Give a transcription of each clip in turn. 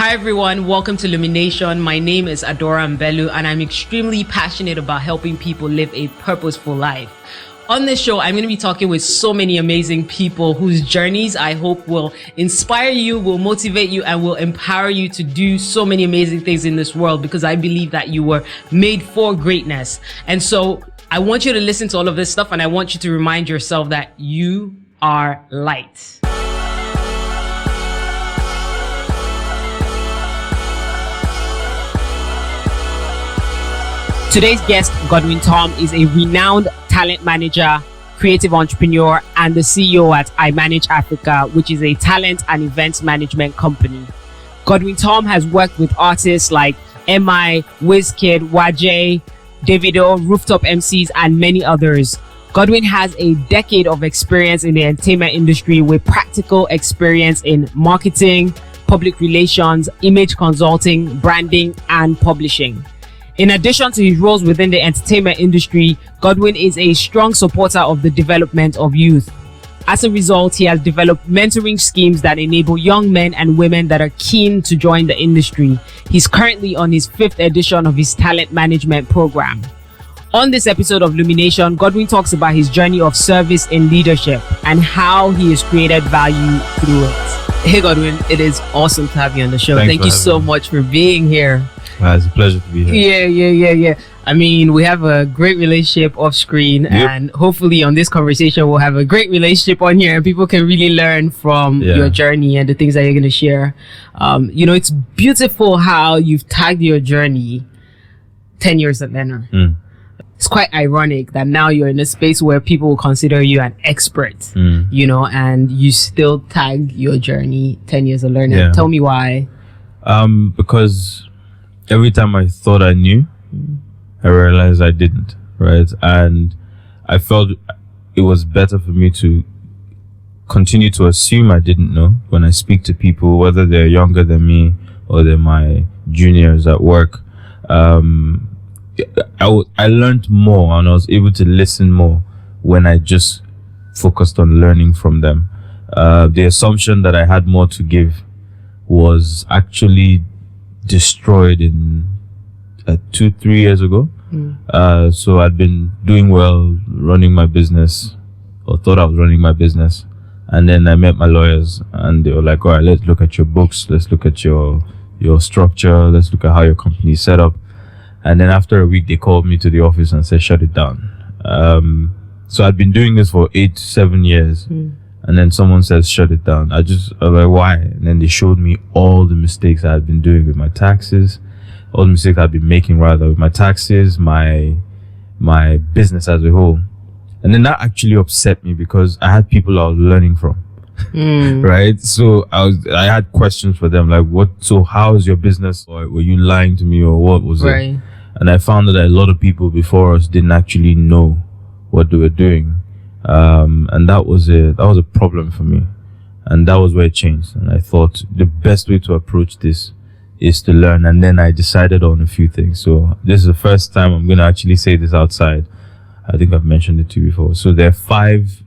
Hi everyone, welcome to Lumination. My name is Adaora and I'm extremely passionate about helping people live a purposeful life. On this show, I'm going to be talking with so many amazing people whose journeys I hope will inspire you, will motivate you, and will empower you to do so many amazing things in this world, because I believe that you were made for greatness. And so I want you to listen to all of this stuff, and I want you to remind yourself that you are light. Today's guest, Godwin Tom, is a renowned talent manager, creative entrepreneur, and the CEO at I Manage Africa, which is a talent and events management company. Godwin Tom has worked with artists like MI, Wizkid, Wajay, Davido, Rooftop MCs, and many others. Godwin has a decade of experience in the entertainment industry with practical experience in marketing, public relations, image consulting, branding, and publishing. In addition to his roles within the entertainment industry, Godwin is a strong supporter of the development of youth. As a result, he has developed mentoring schemes that enable young men and women that are keen to join the industry. He's currently on his 5th edition of his talent management program. On this episode of Lumination, Godwin talks about his journey of service in leadership and how he has created value through it. Hey Godwin, it is awesome to have you on the show. Thank you so much for being here. It's a pleasure to be here. Yeah. I mean, we have a great relationship off screen, and hopefully on this conversation, we'll have a great relationship on here, and people can really learn from your journey and the things that you're going to share. It's beautiful how you've tagged your journey 10 years at Leonard. It's quite ironic that now you're in a space where people will consider you an expert, and you still tag your journey 10 years of learning. Tell me why. Because every time I thought I knew, I realized I didn't, right? And I felt it was better for me to continue to assume I didn't know when I speak to people, whether they're younger than me or they're my juniors at work. I learned more, and I was able to listen more when I just focused on learning from them. The assumption that I had more to give was actually destroyed in 2-3 years ago. So I'd been doing well, running my business, or thought I was running my business, and then I met my lawyers, and they were like, all right, let's look at your books, let's look at your structure, let's look at how your company is set up. And then after a week, they called me to the office and said, shut it down. So I'd been doing this for 8-7 years. And then someone says, shut it down. I was like, why? And then they showed me all the mistakes I had been doing with my taxes, all the mistakes I'd been making rather with my taxes, my business as a whole. And then that actually upset me because I had people I was learning from. Right? So I had questions for them, like, so how is your business? Or were you lying to me, or what was it? And I found that a lot of people before us didn't actually know what they were doing. And that was a problem for me, and that was where it changed. And I thought the best way to approach this is to learn, and then I decided on a few things. So this is the first time I'm going to actually say this outside. I think I've mentioned it to you before. So there are 5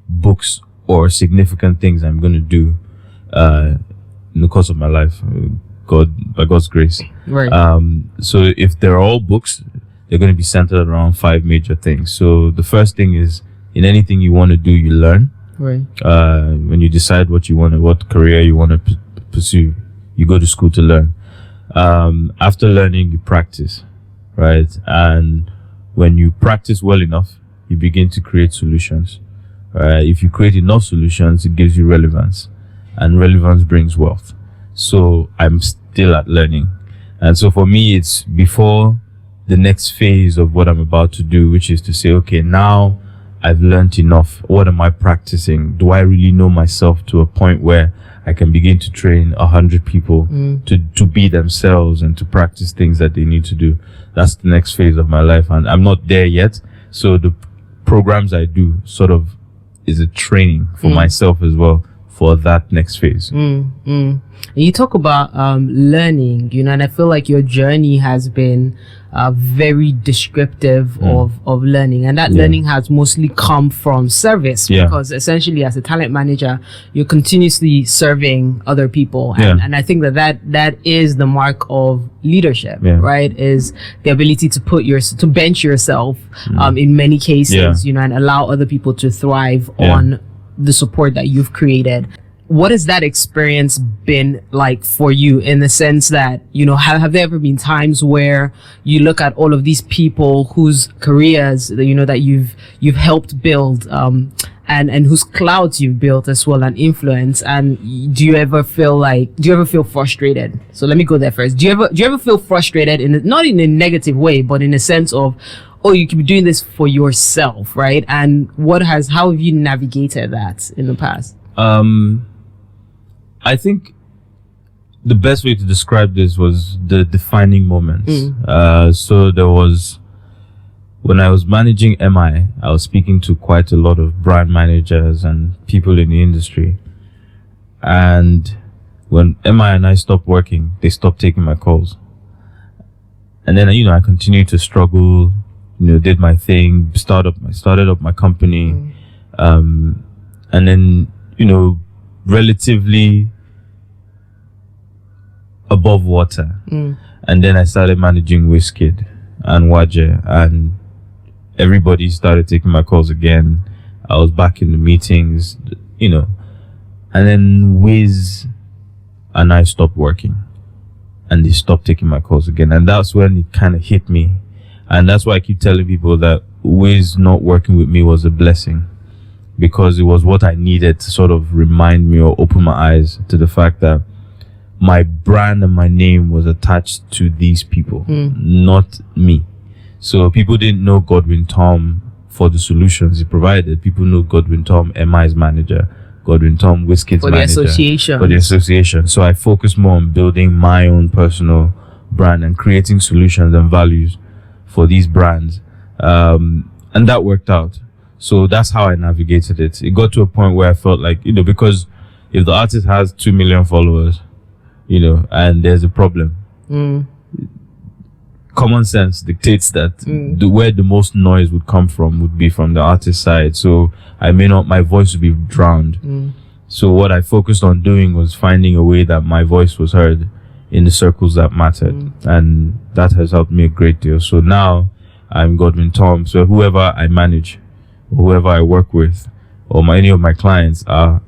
books or significant things I'm going to do in the course of my life, by God's grace. So if they're all books, they're going to be centered around 5 major things. So the first thing is, in anything you want to do, you learn. When you decide what career you want to pursue, you go to school to learn. After learning, you practice, right? And when you practice well enough, you begin to create solutions. If you create enough solutions, it gives you relevance, and relevance brings wealth. So I'm still at learning. And so for me, it's before the next phase of what I'm about to do, which is to say, okay, now I've learned enough. What am I practicing? Do I really know myself to a point where I can begin to train 100 people to be themselves and to practice things that they need to do? That's the next phase of my life, and I'm not there yet. So the programs I do sort of is a training for myself as well for that next phase. You talk about learning, and I feel like your journey has been very descriptive of learning, and that learning has mostly come from service, because essentially as a talent manager you're continuously serving other people, and I think that is the mark of leadership, right? Is the ability to bench yourself in many cases, and allow other people to thrive on the support that you've created. What has that experience been like for you, in the sense that, have there ever been times where you look at all of these people whose careers, that you've helped build, and whose clouds you've built as well, and influence, and do you ever feel frustrated? So let me go there first. Do you ever feel frustrated, not in a negative way, but in a sense of, oh, you could be doing this for yourself, right? And how have you navigated that in the past? I think the best way to describe this was the defining moments. So there was, when I was managing MI, I was speaking to quite a lot of brand managers and people in the industry. And when MI and I stopped working, they stopped taking my calls. And then, I continued to struggle, did my thing, started up my company. And then, relatively above water. And then I started managing Wizkid and Waje, and everybody started taking my calls again. I was back in the meetings, and then Wiz and I stopped working, and they stopped taking my calls again. And that's when it kind of hit me. And that's why I keep telling people that Wiz not working with me was a blessing, because it was what I needed to sort of remind me or open my eyes to the fact that my brand and my name was attached to these people, not me. So people didn't know Godwin Tom for the solutions he provided. People know Godwin Tom, MI's manager, Godwin Tom, Wizkid's manager. For the association. So I focused more on building my own personal brand and creating solutions and values for these brands. And that worked out. So that's how I navigated it. It got to a point where I felt like, because if the artist has 2 million followers, and there's a problem, common sense dictates that where the most noise would come from would be from the artist side. So my voice would be drowned. So what I focused on doing was finding a way that my voice was heard in the circles that mattered. And that has helped me a great deal. So now I'm Godwin Tom. So whoever I manage, whoever I work with, or any of my clients, are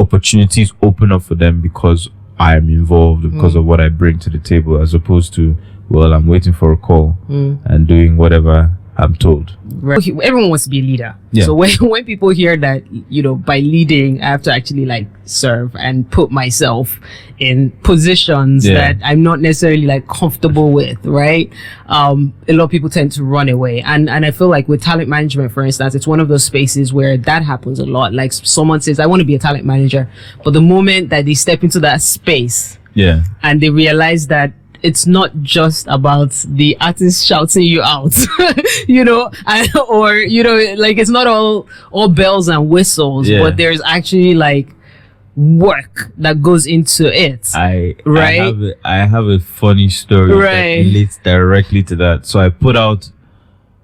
opportunities open up for them because I am involved, because of what I bring to the table, as opposed to, I'm waiting for a call and doing whatever I'm told. Right. Everyone wants to be a leader. So when people hear that, by leading, I have to actually serve and put myself in positions that I'm not necessarily comfortable with, right? A lot of people tend to run away. And I feel like with talent management, for instance, it's one of those spaces where that happens a lot. Like someone says, I want to be a talent manager. But the moment that they step into that space and they realize that it's not just about the artist shouting you out, it's not all bells and whistles, but there's actually work that goes into it. I have a funny story that relates directly to that. So I put out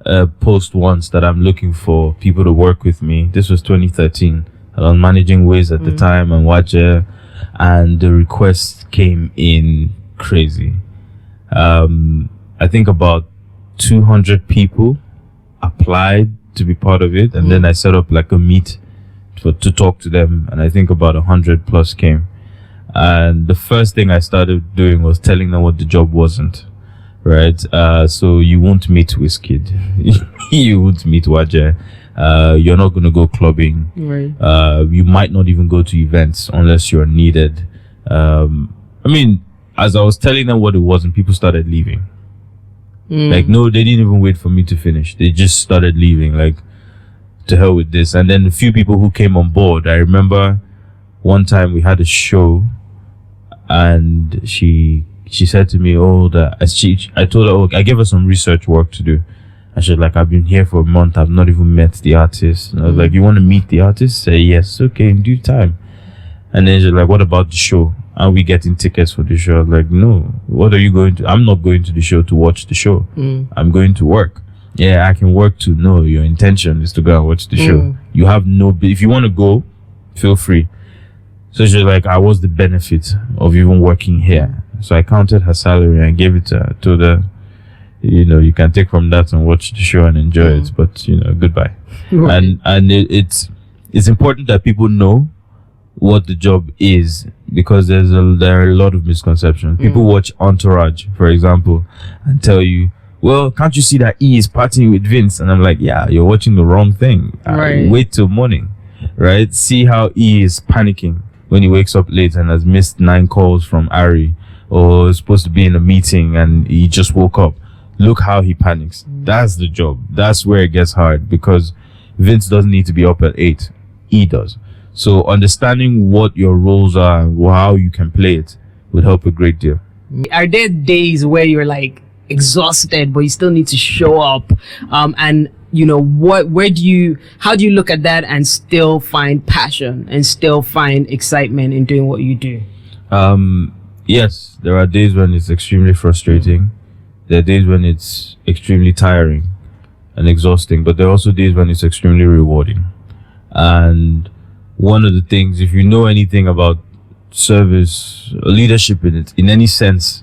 a post once that I'm looking for people to work with me. This was 2013. I was managing Wiz at the time and Waje, and the requests came in crazy. I think about 200 people applied to be part of it, and then I set up a meet to talk to them, and I think about 100 plus came. And the first thing I started doing was telling them what the job wasn't, right? So you won't meet Wizkid, you won't meet Waje, you're not going to go clubbing, right? You might not even go to events unless you're needed. As I was telling them what it was, and people started leaving. No, they didn't even wait for me to finish. They just started leaving, to hell with this. And then a few people who came on board, I remember one time we had a show, and she said to me, I told her, I gave her some research work to do. And she's like, I've been here for a month, I've not even met the artist. And I was like, you want to meet the artist? Say yes, okay, in due time. And then she's like, what about the show? Are we getting tickets for the show? I was like, no. What are you going to? I'm not going to the show to watch the show. I'm going to work. Yeah, I can work too. No, your intention is to go and watch the show. You have no, if you want to go, feel free. So she's like, what's the benefit of even working here? So I counted her salary and gave it to her. Told her, you can take from that and watch the show and enjoy it. But, goodbye. Right. And it's important that people know what the job is, because there are a lot of misconceptions. People watch Entourage, for example, and tell you, well, can't you see that E is partying with Vince? And I'm like, yeah, you're watching the wrong thing. Right. Wait till morning, right? See how E is panicking when he wakes up late and has missed 9 calls from Ari, or is supposed to be in a meeting and he just woke up. Look how he panics. That's the job. That's where it gets hard, because Vince doesn't need to be up at 8. E does. So understanding what your roles are and how you can play it would help a great deal. Are there days where you're like exhausted, but you still need to show up? And how do you look at that and still find passion and still find excitement in doing what you do? Yes, there are days when it's extremely frustrating. There are days when it's extremely tiring and exhausting, but there are also days when it's extremely rewarding. And one of the things, if you know anything about service or leadership in any sense,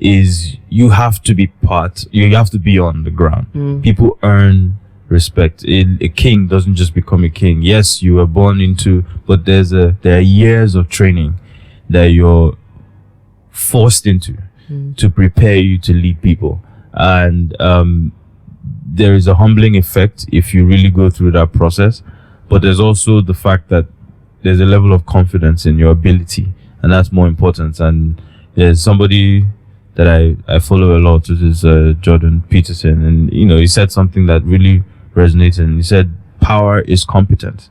is you have to be on the ground. People earn respect. A king doesn't just become a king. Yes, you were born into, but there are years of training that you're forced into to prepare you to lead people. And there is a humbling effect if you really go through that process. But there's also the fact that there's a level of confidence in your ability, and that's more important. And there's somebody that I follow a lot, which is Jordan Peterson, and he said something that really resonated. And he said, power is competence,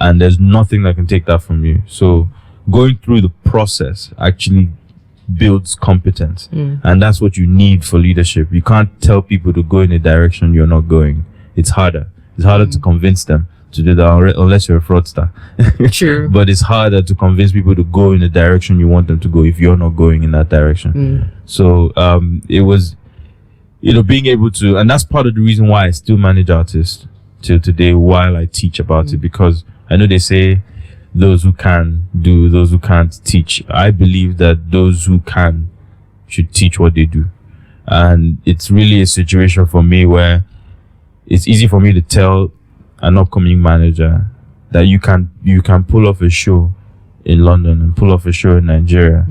and there's nothing that can take that from you. So going through the process actually builds competence, and that's what you need for leadership. You can't tell people to go in a direction you're not going. It's harder to convince them to do that, unless you're a fraudster. True. But it's harder to convince people to go in the direction you want them to go if you're not going in that direction. So it was being able to, and that's part of the reason why I still manage artists till today while I teach about it, because I know they say those who can do, those who can't teach. I believe that those who can should teach what they do. And it's really a situation for me where it's easy for me to tell an upcoming manager that you can pull off a show in London and pull off a show in Nigeria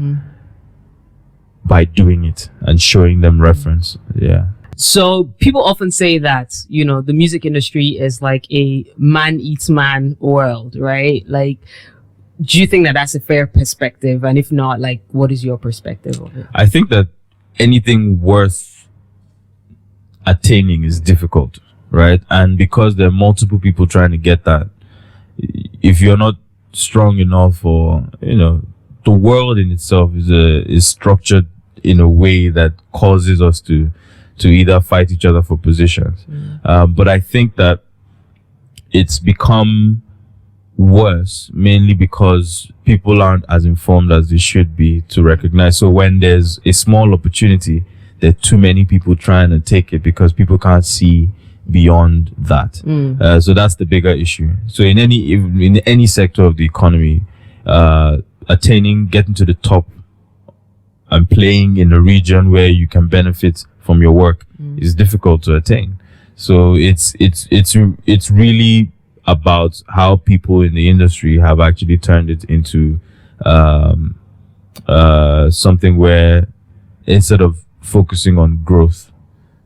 by doing it and showing them reference. Yeah. So people often say that, the music industry is like a man eats man world, right? Like, do you think that that's a fair perspective? And if not, like, what is your perspective of it? I think that anything worth attaining is difficult, right? And because there are multiple people trying to get that, if you're not strong enough, or the world in itself is structured in a way that causes us to either fight each other for positions. But I think that it's become worse mainly because people aren't as informed as they should be to recognize. So when there's a small opportunity, there are too many people trying to take it because people can't see beyond that. So that's the bigger issue. So in any sector of the economy, getting to the top and playing in a region where you can benefit from your work is difficult to attain. So it's really about how people in the industry have actually turned it into something where instead of focusing on growth,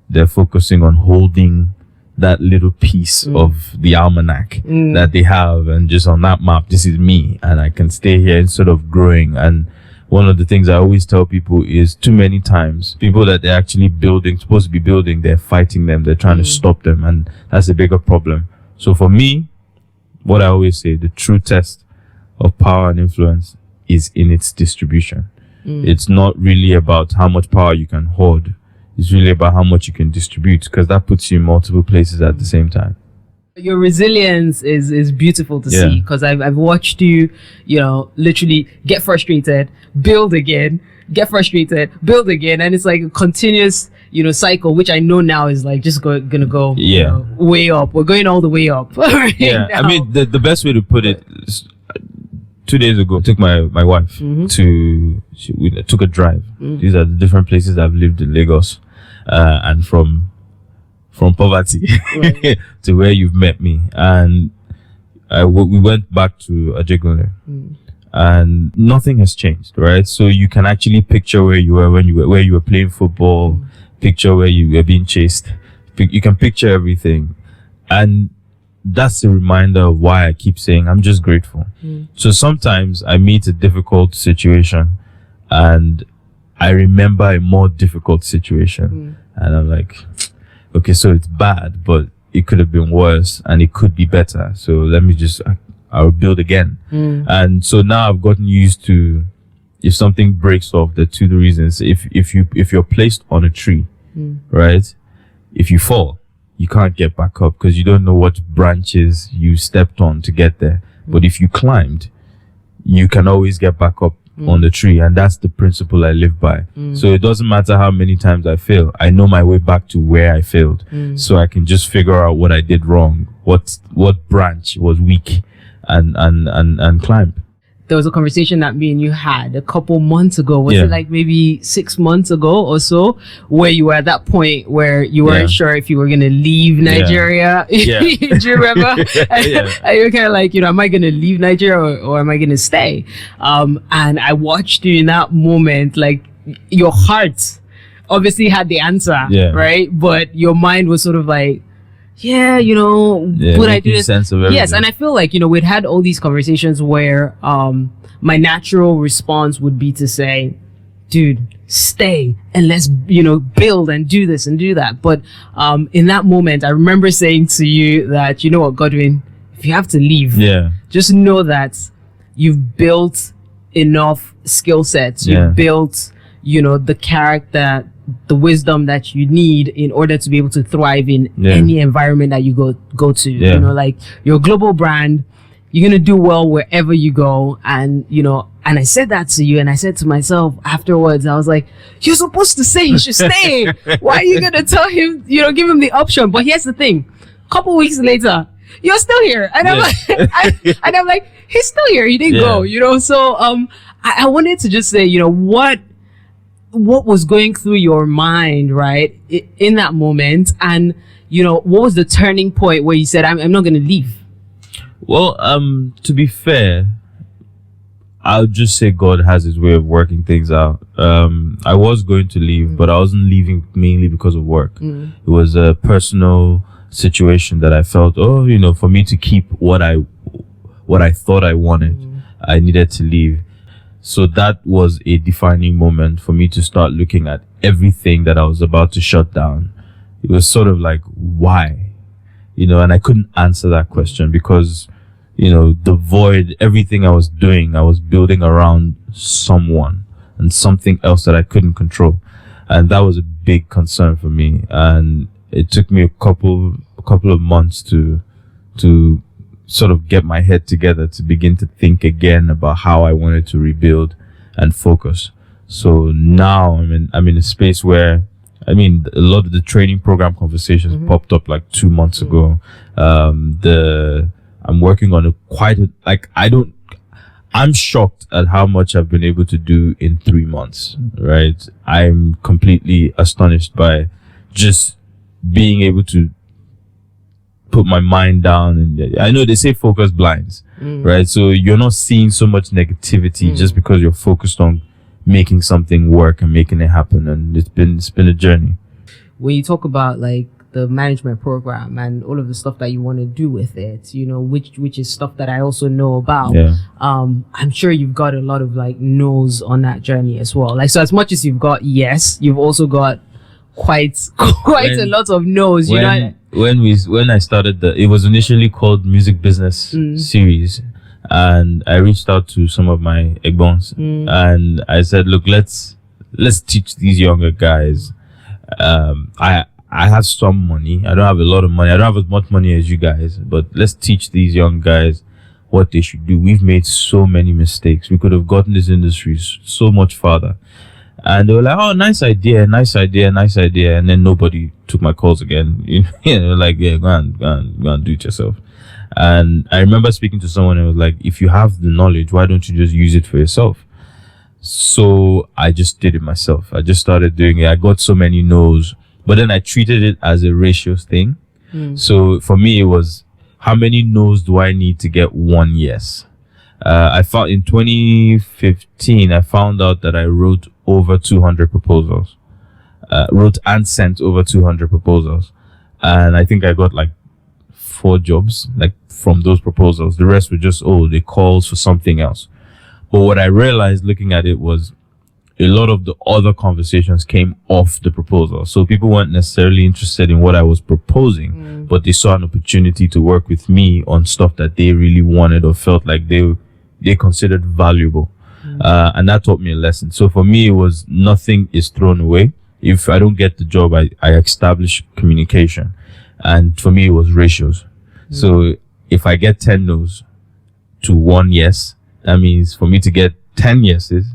they're focusing on holding that little piece of the almanac that they have, and just on that map, this is me and I can stay here instead of growing. And one of the things I always tell people is, too many times people that they're actually supposed to be building, they're fighting them, they're trying to stop them, and that's a bigger problem. So for me, what I always say, the true test of power and influence is in its distribution. It's not really about how much power you can hoard. It's really about how much you can distribute, because that puts you in multiple places at the same time. Your resilience is beautiful to see, because I've watched you, literally get frustrated, build again, get frustrated, build again, and it's like a continuous, cycle, which I know now is like just gonna go way up. We're going all the way up. Right now. I mean, the best way to put it is, 2 days ago, I took my wife we took a drive. These are the different places I've lived in Lagos, and from poverty to where you've met me. And we went back to Ajegunle, and nothing has changed, right? So you can actually picture where you were where you were playing football, picture where you were being chased. You can picture everything, and that's a reminder of why I keep saying I'm just grateful. So sometimes I meet a difficult situation, and I remember a more difficult situation, and I'm like, okay, so it's bad, but it could have been worse, and it could be better. So let me I'll build again. And so now I've gotten used to, if something breaks off, the two reasons. If you're placed on a tree, right? If you fall, you can't get back up because you don't know what branches you stepped on to get there. But if you climbed, you can always get back up on the tree, and that's the principle I live by. So it doesn't matter how many times I fail, I know my way back to where I failed, so I can just figure out what I did wrong, what branch was weak, and climb. There was a conversation that me and you had a couple months ago. Was it like maybe 6 months ago or so, where you were at that point where you weren't sure if you were going to leave Nigeria? Do you remember? And you were kind of like, am I going to leave Nigeria or am I going to stay? And I watched you in that moment, like your heart obviously had the answer, right? But your mind was sort of like, would I do this? Sense of everything. Yes, and I feel like, we'd had all these conversations where my natural response would be to say, dude, stay and let's, build and do this and do that. But in that moment, I remember saying to you that, you know what, Godwin, if you have to leave, just know that you've built enough skill sets. You've built, the character, the wisdom that you need in order to be able to thrive in any environment that you go to. Like you're a global brand, you're gonna do well wherever you go. And and I said that to you, and I said to myself afterwards, I was like, you're supposed to say you should stay. Why are you gonna tell him, give him the option? But here's the thing, a couple weeks later, you're still here, and I'm like, he's still here, he didn't go. So I wanted to just say, what was going through your mind, right, in that moment, and what was the turning point where you said, I'm not going to leave? Well, to be fair, I'll just say God has his way of working things out. I was going to leave, but I wasn't leaving mainly because of work. It was a personal situation that I felt, for me to keep what I thought I wanted, I needed to leave. So that was a defining moment for me to start looking at everything that I was about to shut down. It was sort of like, why? And I couldn't answer that question because, the void, everything I was doing, I was building around someone and something else that I couldn't control. And that was a big concern for me. And it took me a couple of months to sort of get my head together to begin to think again about how I wanted to rebuild and focus. So now I'm in a space where, a lot of the training program conversations popped up like 2 months ago. I'm working on I'm shocked at how much I've been able to do in 3 months, right? I'm completely astonished by just being able to put my mind down. And I know they say focus blinds, right? So you're not seeing so much negativity just because you're focused on making something work and making it happen. And it's been a journey. When you talk about like the management program and all of the stuff that you want to do with it, which is stuff that I also know about. I'm sure you've got a lot of like no's on that journey as well. Like, so as much as you've got yes, you've also got quite a lot of no's. When I started it was initially called Music Business Series, and I reached out to some of my egbons and I said, look, let's teach these younger guys. I have some money. I don't have a lot of money. I don't have as much money as you guys, but let's teach these young guys what they should do. We've made so many mistakes. We could have gotten this industry so much farther. And they were like, oh, nice idea. And then nobody took my calls again. You know, like, yeah, go and do it yourself. And I remember speaking to someone who was like, if you have the knowledge, why don't you just use it for yourself? So I just did it myself. I just started doing it. I got so many no's, but then I treated it as a ratios thing. So for me, it was, how many no's do I need to get one yes? I found in 2015, I found out that I wrote over 200 proposals, wrote and sent over 200 proposals. And I think I got like 4 jobs, like from those proposals. The rest were just, they calls for something else. But what I realized looking at it was a lot of the other conversations came off the proposal. So people weren't necessarily interested in what I was proposing, but they saw an opportunity to work with me on stuff that they really wanted or felt like they considered valuable. And that taught me a lesson. So for me, it was nothing is thrown away. If I don't get the job, I establish communication. And for me, it was ratios. So if I get 10 no's to 1 yes, that means for me to get 10 yeses,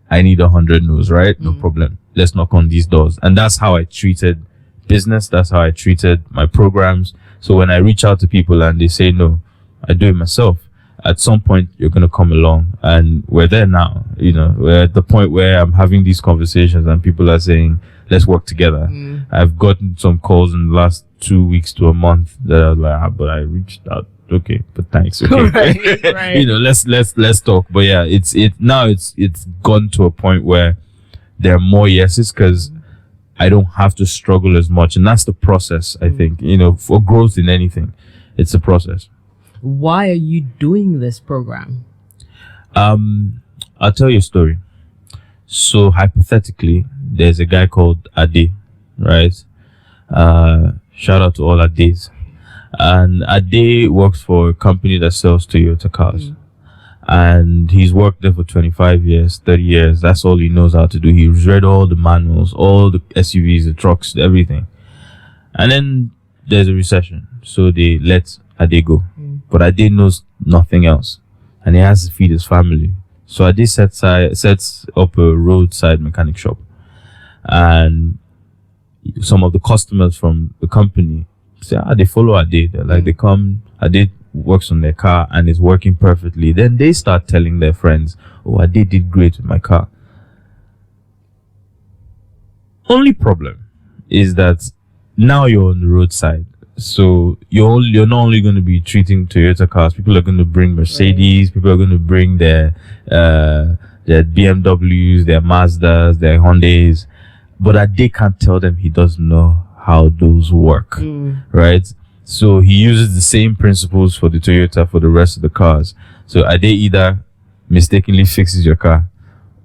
I need 100 no's, right? No problem. Let's knock on these doors. And that's how I treated business. That's how I treated my programs. So when I reach out to people and they say no, I do it myself. At some point, you're going to come along, and we're there now. You know, we're at the point where I'm having these conversations and people are saying, let's work together. I've gotten some calls in the last 2 weeks to a month that I was like, but I reached out. Okay, but thanks. Okay. Right. You know, let's talk. But yeah, it's gone to a point where there are more yeses because I don't have to struggle as much. And that's the process, I think, you know, for growth in anything. It's a process. Why are you doing this program? I'll tell you a story. So hypothetically, there's a guy called Ade, right? Shout out to all Ades. And Ade works for a company that sells Toyota cars. And he's worked there for 25 years, 30 years. That's all he knows how to do. He's read all the manuals, all the SUVs, the trucks, everything. And then there's a recession. So they let Ade go. But Ade knows nothing else. And he has to feed his family. So Ade sets up a roadside mechanic shop. And some of the customers from the company say, they follow Ade. They're like, they come, Ade works on their car and is working perfectly. Then they start telling their friends, Ade did great with my car. Only problem is that now you're on the roadside. So you're not only going to be treating Toyota cars. People are going to bring Mercedes. People are going to bring their BMWs, their Mazdas, their Hondas. But Ade can't tell them he doesn't know how those work, right? So he uses the same principles for the Toyota for the rest of the cars. So Ade either mistakenly fixes your car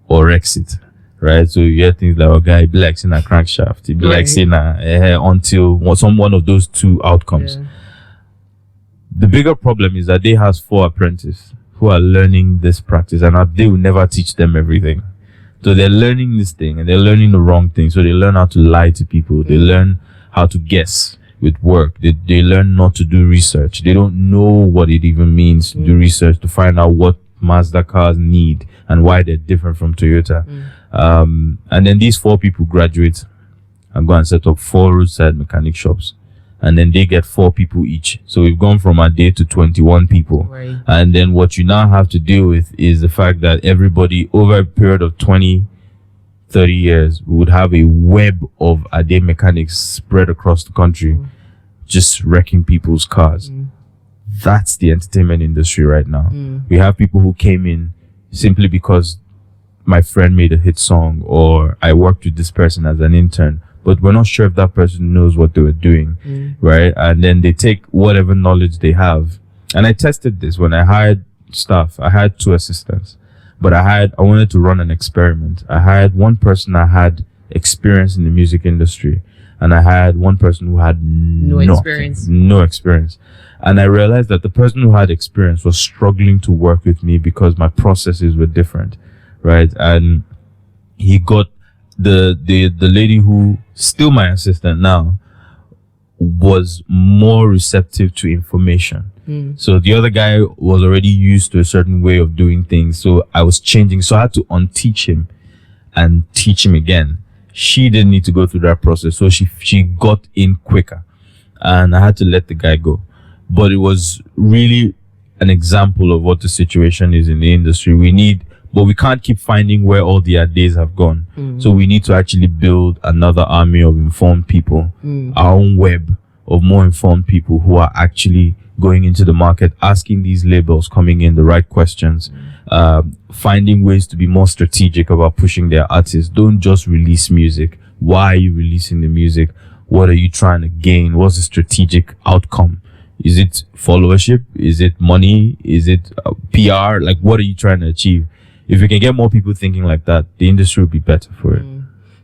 or wrecks it, right? So you hear things like, guy be like in a crankshaft, he be like saying until one of those two outcomes. The bigger problem is that Ade has 4 apprentices who are learning this practice, and Ade will never teach them everything. So they're learning this thing and they're learning the wrong thing. So they learn how to lie to people. They learn how to guess with work. They learn not to do research. They don't know what it even means to do research, to find out what Mazda cars need and why they're different from Toyota. And then these 4 people graduate and go and set up 4 roadside mechanic shops. And then they get 4 people each. So we've gone from a day to 21 people. Right. And then what you now have to deal with is the fact that everybody over a period of 20, 30 years would have a web of Ade mechanics spread across the country, just wrecking people's cars. That's the entertainment industry right now. We have people who came in simply because my friend made a hit song or I worked with this person as an intern, but we're not sure if that person knows what they were doing, right? And then they take whatever knowledge they have. And I tested this when I hired staff. I had 2 assistants, but I wanted to run an experiment. I hired one person that had experience in the music industry, and I had one person who had no experience. And I realized that the person who had experience was struggling to work with me because my processes were different, right? And he got the lady who still my assistant now, was more receptive to information. So the other guy was already used to a certain way of doing things. So I was changing. So I had to unteach him and teach him again. She didn't need to go through that process. So she got in quicker, and I had to let the guy go. But it was really an example of what the situation is in the industry. But we can't keep finding where all the days have gone. So we need to actually build another army of informed people, our own web of more informed people who are actually going into the market, asking these labels, coming in the right questions, finding ways to be more strategic about pushing their artists. Don't just release music. Why are you releasing the music? What are you trying to gain? What's the strategic outcome? Is it followership? Is it money? Is it PR? Like, what are you trying to achieve? If we can get more people thinking like that, the industry will be better for it.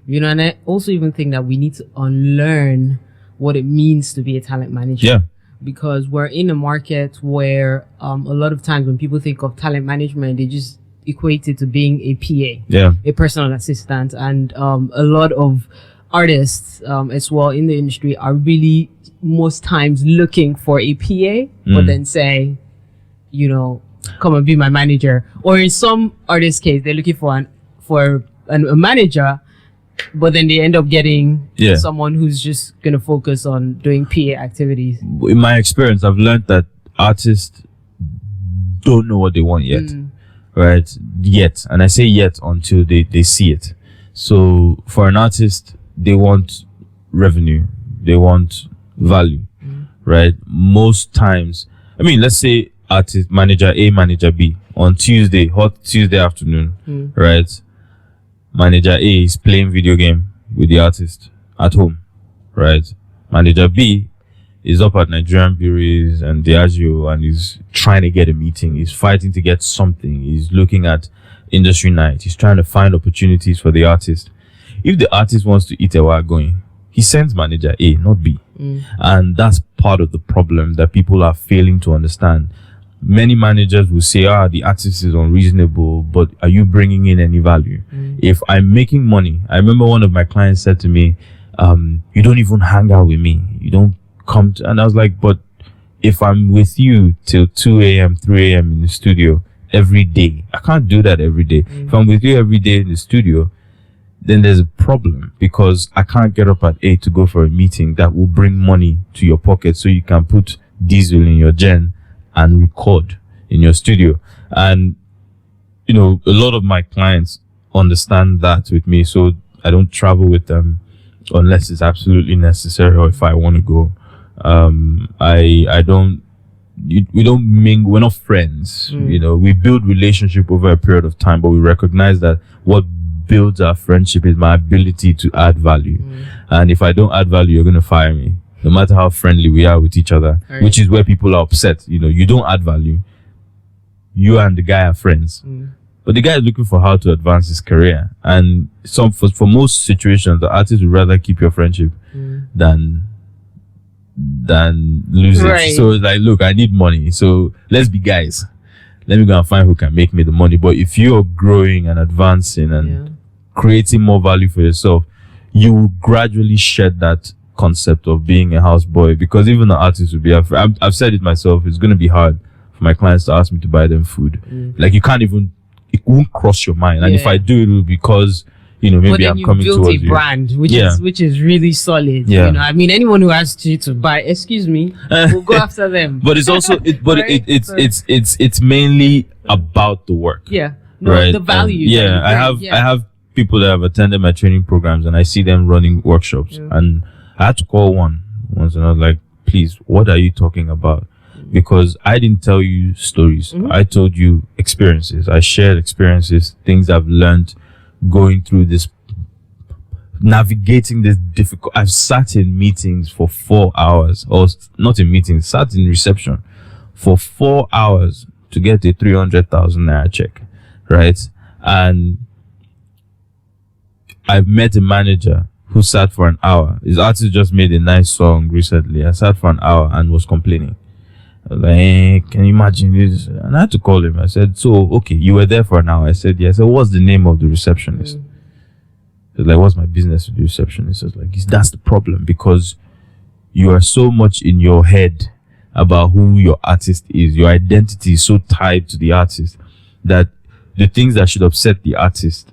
You know, and I also even think that we need to unlearn what it means to be a talent manager. Yeah. Because we're in a market where a lot of times when people think of talent management, they just equate it to being a PA, a personal assistant. And a lot of artists as well in the industry are really most times looking for a PA, but then say, you know, come and be my manager. Or in some artists' case, they're looking for a manager, but then they end up getting someone who's just going to focus on doing PA activities. In my experience, I've learned that artists don't know what they want yet, right? Yet. And I say yet until they see it. So for an artist, they want revenue. They want value, right? Most times, I mean, let's say artist, manager A, manager B, on hot Tuesday afternoon, right? Manager A is playing video game with the artist at home, right? Manager B is up at Nigerian breweries and Diageo and is trying to get a meeting. He's fighting to get something. He's looking at industry night. He's trying to find opportunities for the artist. If the artist wants to eat a while going, he sends manager A, not B. And that's part of the problem that people are failing to understand. Many managers will say, the artist is unreasonable, but are you bringing in any value? If I'm making money, I remember one of my clients said to me, you don't even hang out with me. You don't come to, and I was like, but if I'm with you till 2 a.m., 3 a.m. in the studio every day, I can't do that every day. If I'm with you every day in the studio, then there's a problem because I can't get up at 8 to go for a meeting that will bring money to your pocket so you can put diesel in your gen and record in your studio. And, you know, a lot of my clients understand that with me, so I don't travel with them unless it's absolutely necessary or if I want to go. We don't mingle, we're not friends. You know, we build relationship over a period of time, but we recognize that what builds our friendship is my ability to add value. And if I don't add value, you're going to fire me, no matter how friendly we are with each other, which is where people are upset. You know, you don't add value. You and the guy are friends. But the guy is looking for how to advance his career. And for most situations, the artist would rather keep your friendship than lose it. So it's like, look, I need money. So let's be guys. Let me go and find who can make me the money. But if you're growing and advancing and creating more value for yourself, you will gradually shed that concept of being a houseboy, because even the artists will be afraid. I've said it myself, it's going to be hard for my clients to ask me to buy them food. Like, you can't even, it won't cross your mind. And if I do, it will be because, you know, maybe I'm coming towards you. But then you built a brand, which is really solid. You know, I mean, anyone who asks you to buy, excuse me, we'll go after them. But it's also, it's mainly about the work. The value. I have people that have attended my training programs, and I see them running workshops, and I had to call once, and I was like, please, what are you talking about? Because I didn't tell you stories. I told you experiences. I shared experiences, things I've learned going through this, navigating this difficult. I've sat in meetings for 4 hours, or not in meetings, sat in reception for 4 hours to get a 300,000 naira check, right? And I've met a manager who sat for an hour. His artist just made a nice song recently. I sat for an hour and was complaining. I was like, hey, can you imagine this? And I had to call him. I said, so, okay, you were there for an hour. I said, yeah. I said, what's the name of the receptionist? He was like, what's my business with the receptionist? I was like, that's the problem, because you are so much in your head about who your artist is. Your identity is so tied to the artist that the things that should upset the artist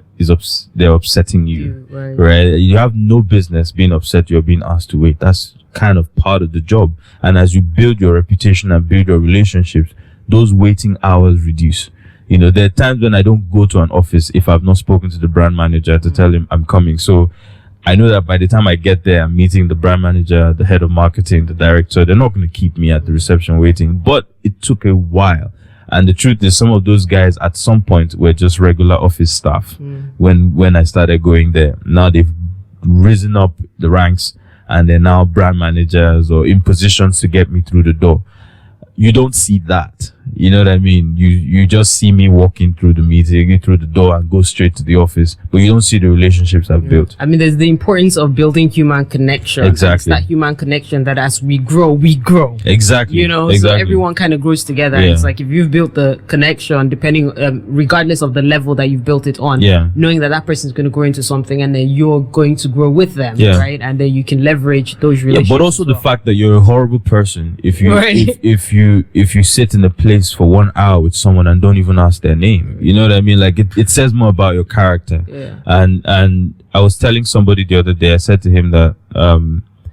they're upsetting you, right? You have no business being upset. You're being asked to wait. That's kind of part of the job. And as you build your reputation and build your relationships, those waiting hours reduce. You know, there are times when I don't go to an office if I've not spoken to the brand manager to tell him I'm coming. So I know that by the time I get there, I'm meeting the brand manager, the head of marketing, the director. They're not going to keep me at the reception waiting. But it took a while. And the truth is, some of those guys at some point were just regular office staff when I started going there. Now they've risen up the ranks and they're now brand managers or in positions to get me through the door. You don't see that. You know what I mean? You just see me walking through the meeting, through the door and go straight to the office, but you don't see the relationships I've built. I mean, there's the importance of building human connection. Exactly. It's that human connection that as we grow, we grow. Exactly. You know, exactly. So everyone kind of grows together. Yeah. It's like if you've built the connection, depending, regardless of the level that you've built it on, knowing that that person is going to grow into something and then you're going to grow with them, right? And then you can leverage those relationships. Yeah, but also the fact that you're a horrible person if you if you sit in a place for 1 hour with someone and don't even ask their name. You know what I mean? Like it says more about your character. Yeah. And I was telling somebody the other day, I said to him that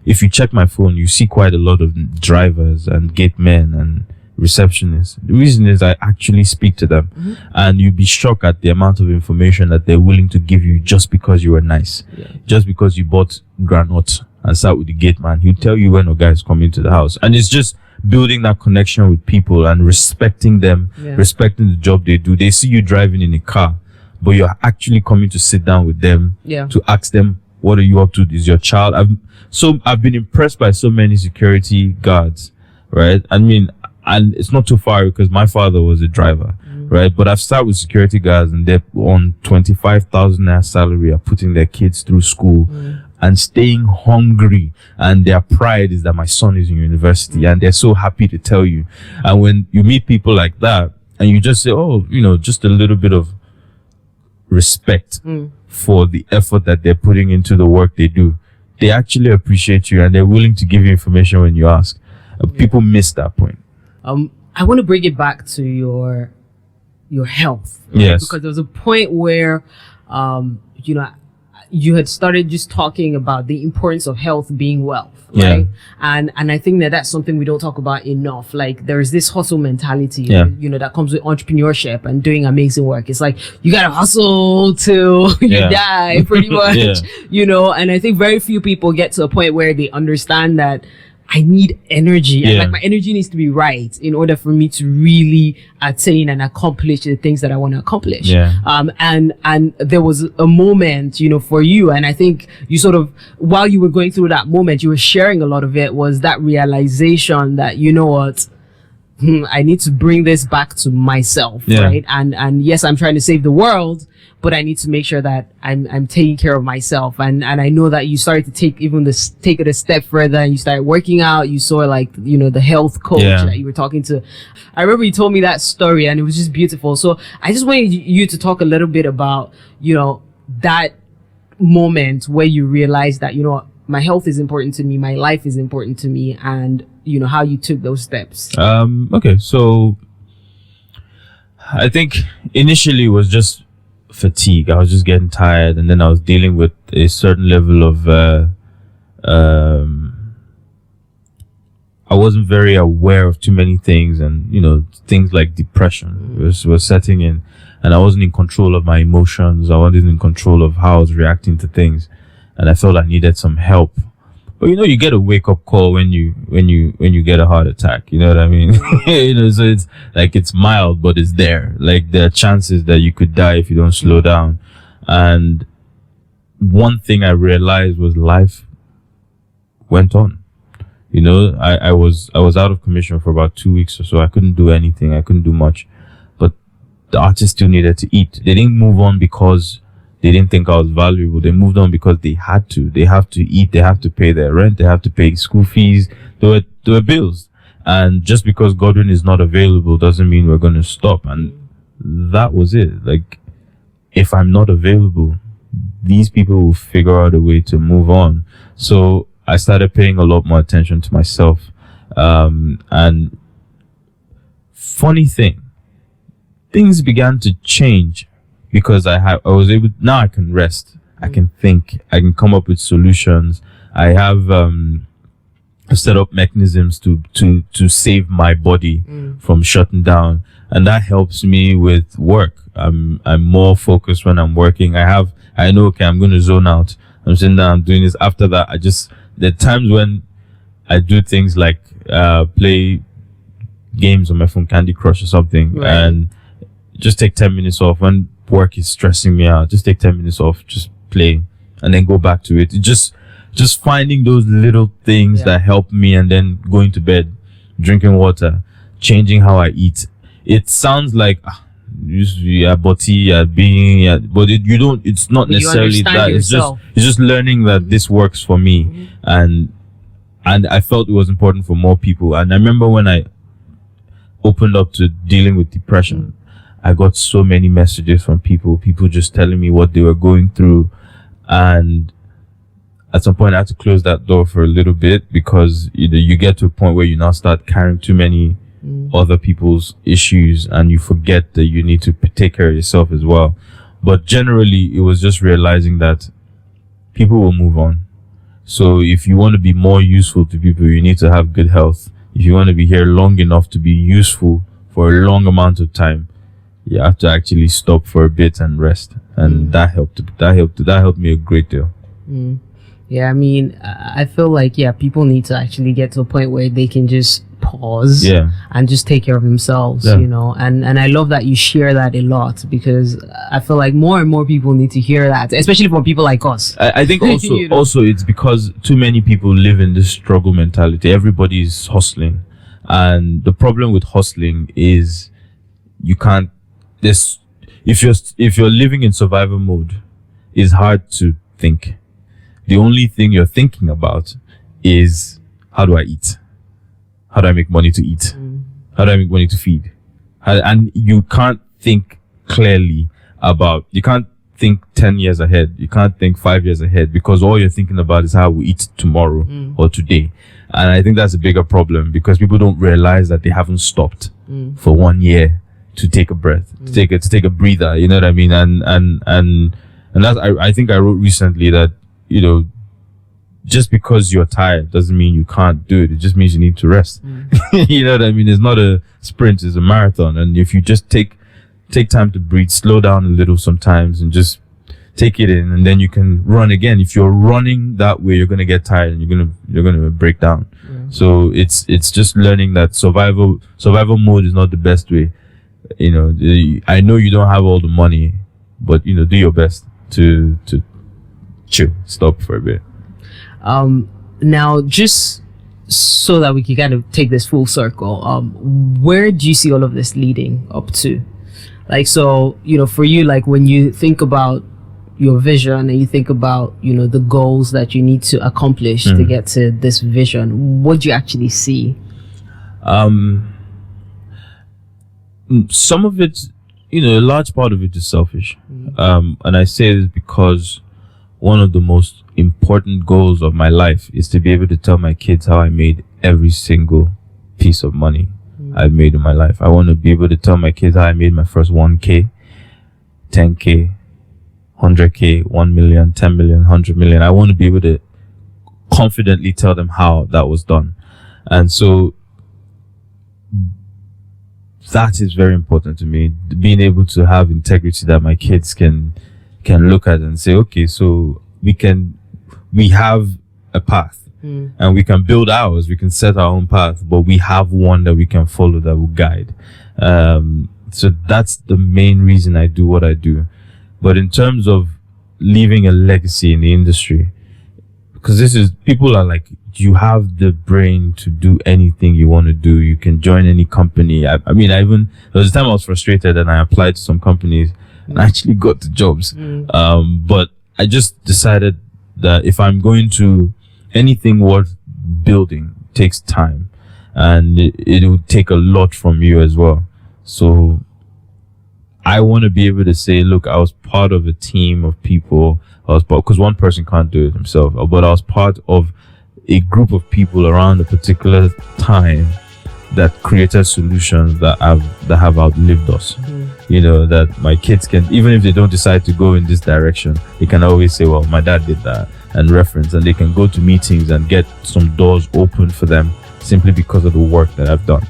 if you check my phone, you see quite a lot of drivers and gate men and receptionists. The reason is I actually speak to them, and you'd be shocked at the amount of information that they're willing to give you just because you were nice, just because you bought granite and sat with the gate man. He'll tell you when a guy is coming to the house, and it's just building that connection with people and respecting them, respecting the job they do. They see you driving in a car, but you're actually coming to sit down with them to ask them, what are you up to? Is your child? I've been impressed by so many security guards, right? I mean, and it's not too far because my father was a driver, right? But I've started with security guards and they're on 25,000 naira salary, are putting their kids through school and staying hungry, and their pride is that my son is in university, and they're so happy to tell you. And when you meet people like that and you just say, oh, you know, just a little bit of respect for the effort that they're putting into the work they do, they actually appreciate you and they're willing to give you information when you ask. People miss that point. I want to bring it back to your health, right? Yes, because there was a point where you know, you had started just talking about the importance of health being wealth, right? And I think that that's something we don't talk about enough. Like there's this hustle mentality, you know, that comes with entrepreneurship and doing amazing work. It's like you gotta hustle till you die, pretty much, you know. And I think very few people get to a point where they understand that I need energy. And like my energy needs to be right in order for me to really attain and accomplish the things that I want to accomplish. And there was a moment, you know, for you, and I think you sort of, while you were going through that moment, you were sharing a lot of it, was that realization that, you know what, I need to bring this back to myself, right? And yes, I'm trying to save the world, but I need to make sure that I'm taking care of myself. And I know that you started to take it a step further, and you started working out. You saw, like, you know, the health coach that you were talking to. I remember you told me that story, and it was just beautiful. So I just wanted you to talk a little bit about, you know, that moment where you realized that, you know, my health is important to me, my life is important to me, and, you know, how you took those steps. Okay, so I think initially it was just fatigue. I was just getting tired, and then I was dealing with a certain level of I wasn't very aware of too many things, and, you know, things like depression was setting in, and I wasn't in control of my emotions. I wasn't in control of how I was reacting to things, and I felt I needed some help. But, you know, you get a wake-up call when you get a heart attack. You know what I mean? You know, so it's like, it's mild, but it's there. Like, there are chances that you could die if you don't slow down. And one thing I realized was life went on. You know, I was out of commission for about 2 weeks or so. I couldn't do anything. I couldn't do much. But the artists still needed to eat. They didn't move on because they didn't think I was valuable. They moved on because they had to. They have to eat. They have to pay their rent. They have to pay school fees. There were bills. And just because Godwin is not available doesn't mean we're going to stop. And that was it. Like, if I'm not available, these people will figure out a way to move on. So I started paying a lot more attention to myself. And funny thing, things began to change because I was able, now I can rest. I can think. I can come up with solutions. I have set up mechanisms to save my body from shutting down, and that helps me with work. I'm more focused when I'm working. I know, okay, I'm going to zone out. I'm sitting down, I'm doing this. After that, there are times when I do things like play games on my phone, Candy Crush or something, right, and just take 10 minutes off. When work is stressing me out, just take 10 minutes off, just play, and then go back to it. Just finding those little things that help me, and then going to bed, drinking water, changing how I eat. It sounds like but you don't. It's not necessarily that. Yourself. It's just learning that this works for me, and I felt it was important for more people. And I remember when I opened up to dealing with depression, I got so many messages from people just telling me what they were going through, and at some point I had to close that door for a little bit, because you get to a point where you now start carrying too many other people's issues, and you forget that you need to take care of yourself as well. But generally, it was just realizing that people will move on. So if you want to be more useful to people, you need to have good health. If you want to be here long enough to be useful for a long amount of time, you have to actually stop for a bit and rest. And that helped me a great deal. Yeah, I mean, I feel like, people need to actually get to a point where they can just pause and just take care of themselves, and I love that you share that a lot, because I feel like more and more people need to hear that, especially from people like us. I think also it's because too many people live in this struggle mentality. Everybody is hustling, and the problem with hustling is you can't, if you're living in survival mode, it's hard to think. The only thing you're thinking about is, how do I eat? How do I make money to eat? How do I make money to feed? And you can't think clearly you can't think 10 years ahead. You can't think 5 years ahead, because all you're thinking about is how we eat tomorrow or today. And I think that's a bigger problem, because people don't realize that they haven't stopped for 1 year to take a breath, to take a breather. You know what I mean? And that's, I think I wrote recently that, just because you're tired doesn't mean you can't do it. It just means you need to rest. You know what I mean? It's not a sprint, it's a marathon. And if you just take time to breathe, slow down a little sometimes, and just take it in, and then you can run again. If you're running that way, you're going to get tired, and you're going to break down. So it's just learning that survival mode is not the best way. I know you don't have all the money, but do your best to chill, stop for a bit. Now, just so that we can kind of take this full circle, where do you see all of this leading up to? Like, so, for you, like, when you think about your vision and you think about, the goals that you need to accomplish to get to this vision, what do you actually see? Some of it, a large part of it is selfish. And I say this because one of the most important goals of my life is to be able to tell my kids how I made every single piece of money I've made in my life. I want to be able to tell my kids how I made my first 1K, 10K, 100K, 1 million, 10 million, 100 million. I want to be able to confidently tell them how that was done. And so that is very important to me, being able to have integrity that my kids can look at and say, okay, so we have a path and we can build ours, we can set our own path, but we have one that we can follow that will guide. So that's the main reason I do what I do. But in terms of leaving a legacy in the industry, because people are like, you have the brain to do anything you want to do. You can join any company. I mean, there was a time I was frustrated and I applied to some companies and I actually got the jobs. But I just decided that if I'm going to anything worth building, it takes time, and it will take a lot from you as well. So I want to be able to say, look, I was part of a team of people. Because one person can't do it himself, but I was part of a group of people around a particular time that created solutions that have outlived us. You know, that my kids can, even if they don't decide to go in this direction, they can always say, well, my dad did that, and reference, and they can go to meetings and get some doors open for them simply because of the work that I've done.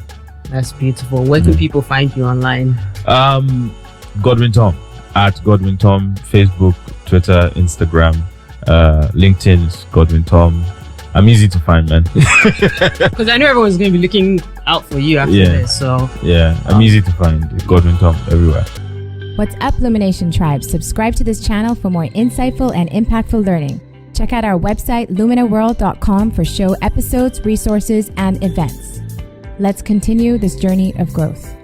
That's beautiful. Where can people find you online? Godwin Tom, at Godwin Tom, Facebook, Twitter, Instagram, LinkedIn is Godwin Tom. I'm easy to find, man. Because I know everyone's going to be looking out for you after this. So I'm easy to find. Godwin Tom everywhere. What's up, Lumination Tribe? Subscribe to this channel for more insightful and impactful learning. Check out our website, luminaworld.com, for show episodes, resources, and events. Let's continue this journey of growth.